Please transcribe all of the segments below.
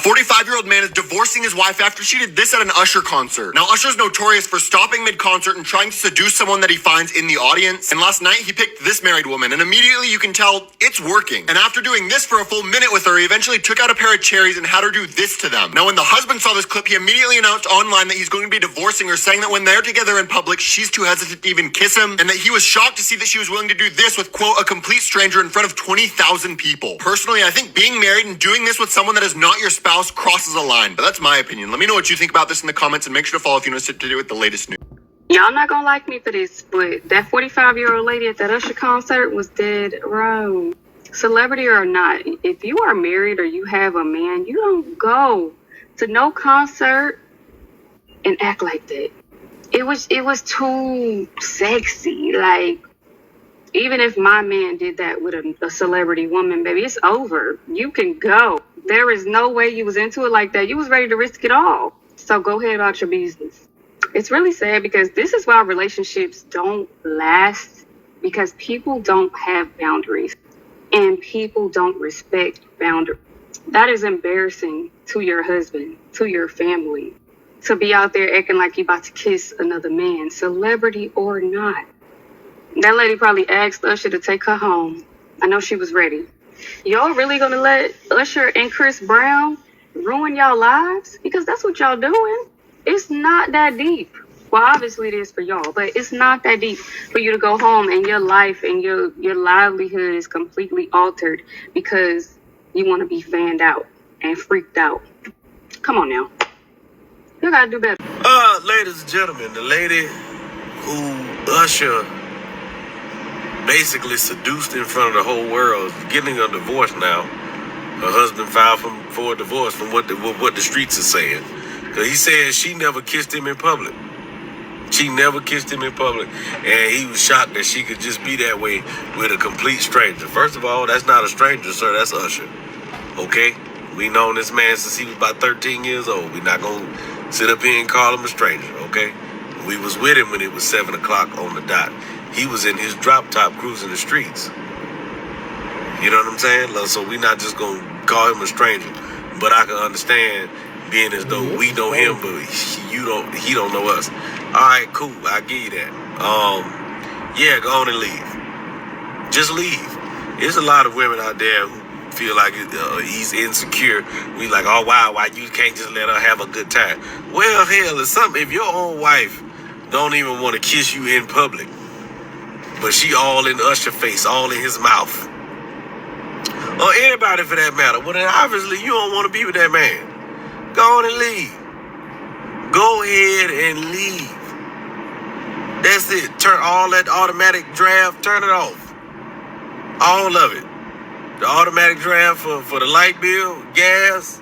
45-year-old man is divorcing his wife after she did this at an Usher concert. Now, Usher's notorious for stopping mid-concert and trying to seduce someone that he finds in the audience. And last night, he picked this married woman, and immediately you can tell it's working. And after doing this for a full minute with her, he eventually took out a pair of cherries and had her do this to them. Now, when the husband saw this clip, he immediately announced online that he's going to be divorcing her, saying that when they're together in public, she's too hesitant to even kiss him, and that he was shocked to see that she was willing to do this with, quote, a complete stranger in front of 20,000 people. Personally, I think being married and doing this with someone that is not your spouse crosses a line, but that's my opinion. Let me know what you think about this in the comments, and make sure to follow if you know what to do with the latest news. Y'all not gonna like me for this, but that 45-year-old lady at that Usher concert was dead wrong. Celebrity or not, if you are married or you have a man, you don't go to no concert and act like that. It was too sexy. Like, even if my man did that with a celebrity woman, baby, it's over. You can go. There is no way you was into it like that. You was ready to risk it all. So go ahead about your business. It's really sad because this is why relationships don't last, because people don't have boundaries and people don't respect boundaries. That is embarrassing to your husband, to your family, to be out there acting like you about to kiss another man, celebrity or not. That lady probably asked Usher to take her home. I know she was ready. Y'all really gonna let Usher and Chris Brown ruin y'all lives? Because that's what y'all doing. It's not that deep. Well, obviously it is for y'all, but it's not that deep for you to go home and your life and your livelihood is completely altered because you want to be fanned out and freaked out. Come on now. You gotta do better. Ladies and gentlemen, the lady who Usher basically seduced in front of the whole world is getting a divorce now. Her husband filed for a divorce from what the streets are saying. Because he said she never kissed him in public. She never kissed him in public. And he was shocked that she could just be that way with a complete stranger. First of all, that's not a stranger, sir. That's Usher. Okay? We known this man since he was about 13 years old. We're not going to sit up here and call him a stranger, okay? We was with him when it was 7 o'clock on the dot. He was in his drop top cruising the streets. You know what I'm saying? So we're not just going to call him a stranger. But I can understand being as though we know him, but he don't know us. All right, cool. I give you that. Yeah, go on and leave. Just leave. There's a lot of women out there who feel like he's insecure. We like, oh wow, why you can't just let her have a good time? Well, hell, it's something. If your own wife don't even want to kiss you in public, but she all in Usher face, all in his mouth, or anybody for that matter, well then obviously you don't want to be with that man. Go on and leave. Go ahead and leave. That's it. Turn all that automatic draft, turn it off. All of it. The automatic draft for the light bill, gas,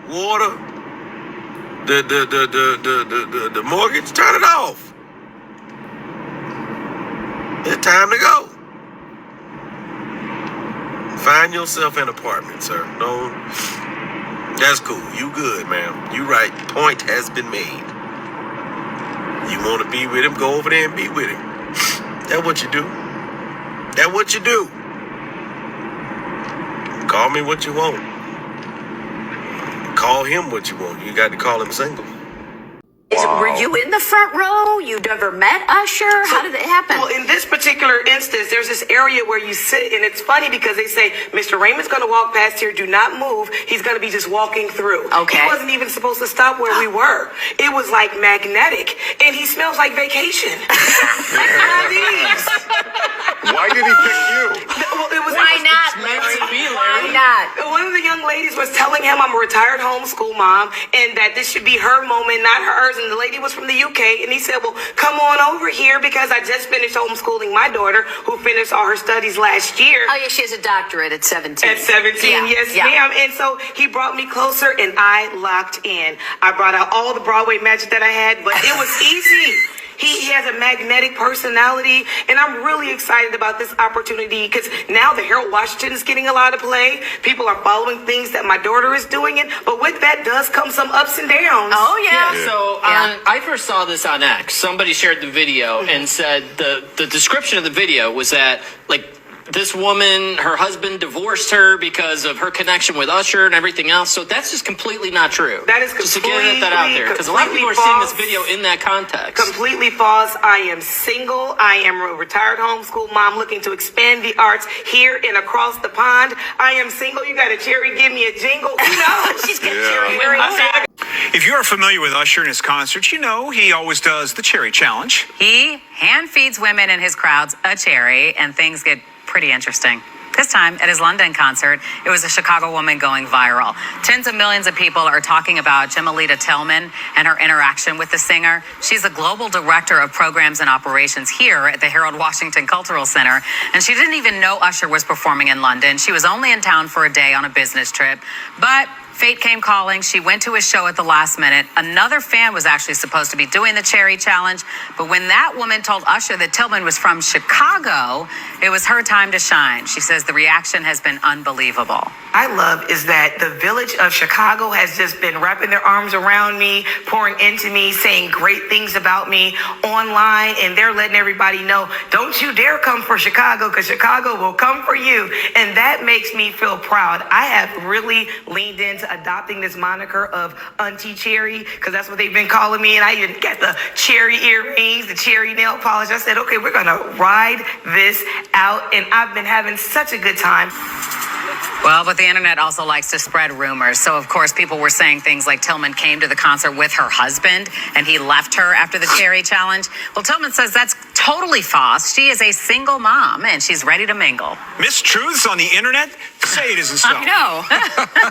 water, the mortgage, turn it off. It's time to go. Find yourself an apartment, sir. No, that's cool. You good, man. You right. Point has been made. You want to be with him, go over there and be with him. That's what you do. That's what you do. Call me what you want. Call him what you want. You got to call him single. Wow. Were you in the front row? You never met Usher? How did it happen? Well, in this particular instance, there's this area where you sit, and it's funny because they say, Mr. Raymond's going to walk past here. Do not move. He's going to be just walking through. Okay. He wasn't even supposed to stop where we were. It was like magnetic, and he smells like vacation. Why did he pick you? Well, it was Why not, Larry? Why not? One of the young ladies was telling him I'm a retired homeschool mom and that this should be her moment, not hers. And the lady was from the UK, and he said, well, come on over here because I just finished homeschooling my daughter who finished all her studies last year. Oh, yeah, she has a doctorate at 17. At 17, yes, ma'am. And so he brought me closer, and I locked in. I brought out all the Broadway magic that I had, but it was easy. He has a magnetic personality, and I'm really excited about this opportunity because now the Harold Washington is getting a lot of play. People are following things that my daughter is doing, but with that does come some ups and downs. Oh, yeah. So I first saw this on X. Somebody shared the video and said the description of the video was that, like, this woman, her husband divorced her because of her connection with Usher and everything else. So that's just completely not true. That is just to get that out there, because a lot of people are seeing this video in that context. Completely false. I am single. I am a retired homeschool mom looking to expand the arts here and across the pond. I am single. You got a cherry? Give me a jingle. You know, she's got cherry. If you're familiar with Usher and his concerts, you know he always does the cherry challenge. He hand feeds women in his crowds a cherry, and things get pretty interesting. This time, at his London concert, it was a Chicago woman going viral. Tens of millions of people are talking about Jemalita Tillman and her interaction with the singer. She's the global director of programs and operations here at the Harold Washington Cultural Center, and she didn't even know Usher was performing in London. She was only in town for a day on a business trip, but fate came calling. She went to his show at the last minute. Another fan was actually supposed to be doing the cherry challenge, but when that woman told Usher that Tillman was from Chicago, it was her time to shine. She says the reaction has been unbelievable. I love is that the village of Chicago has just been wrapping their arms around me, pouring into me, saying great things about me online, and they're letting everybody know, don't you dare come for Chicago, because Chicago will come for you. And that makes me feel proud. I have really leaned into adopting this moniker of Auntie Cherry, because that's what they've been calling me, and I even got the cherry earrings, the cherry nail polish. I said, okay, we're gonna ride this out, and I've been having such a good time. Well, but the internet also likes to spread rumors. So, of course, people were saying things like Tillman came to the concert with her husband and he left her after the cherry challenge. Well, Tillman says that's totally false. She is a single mom and she's ready to mingle. Mistruths on the internet? Say it isn't so. I know.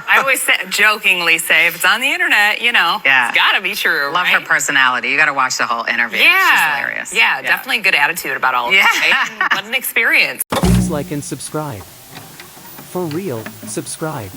I always jokingly say, if it's on the internet, you know, Yeah. it's got to be true. Love her personality. You got to watch the whole interview. Yeah. She's hilarious. Yeah, definitely good attitude about all of it. Right? What an experience. Please like and subscribe. For real, subscribe.